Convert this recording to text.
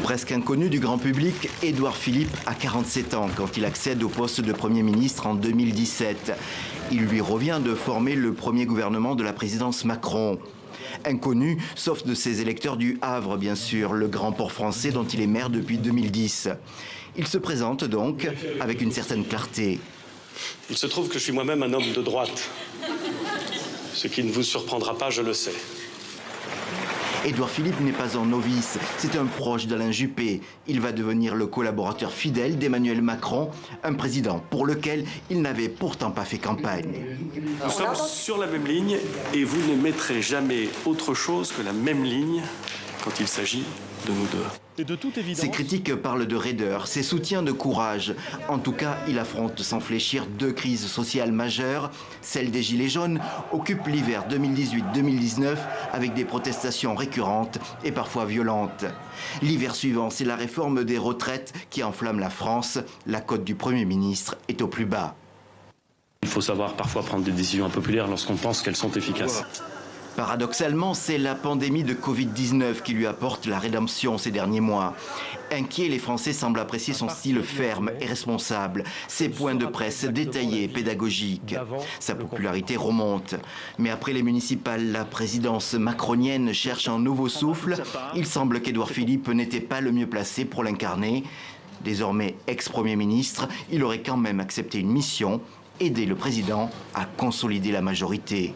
Presque inconnu du grand public, Édouard Philippe a 47 ans quand il accède au poste de Premier ministre en 2017. Il lui revient de former le premier gouvernement de la présidence Macron. Inconnu, sauf de ses électeurs du Havre, bien sûr, le grand port français dont il est maire depuis 2010. Il se présente donc avec une certaine clarté. Il se trouve que je suis moi-même un homme de droite. Ce qui ne vous surprendra pas, je le sais. Édouard Philippe n'est pas un novice, c'est un proche d'Alain Juppé. Il va devenir le collaborateur fidèle d'Emmanuel Macron, un président pour lequel il n'avait pourtant pas fait campagne. Nous sommes sur la même ligne et vous ne mettrez jamais autre chose que la même ligne quand il s'agit de nous deux. Et de toute évidence... Ses critiques parlent de raideur, ses soutiens de courage. En tout cas, il affronte sans fléchir deux crises sociales majeures. Celle des Gilets jaunes occupe l'hiver 2018-2019 avec des protestations récurrentes et parfois violentes. L'hiver suivant, c'est la réforme des retraites qui enflamme la France. La cote du Premier ministre est au plus bas. Il faut savoir parfois prendre des décisions impopulaires lorsqu'on pense qu'elles sont efficaces. Paradoxalement, c'est la pandémie de Covid-19 qui lui apporte la rédemption ces derniers mois. Inquiets, les Français semblent apprécier son style ferme et responsable, ses points de presse détaillés et pédagogiques. Sa popularité remonte. Mais après les municipales, la présidence macronienne cherche un nouveau souffle. Il semble qu'Édouard Philippe n'était pas le mieux placé pour l'incarner. Désormais ex-premier ministre, il aurait quand même accepté une mission, aider le président à consolider la majorité.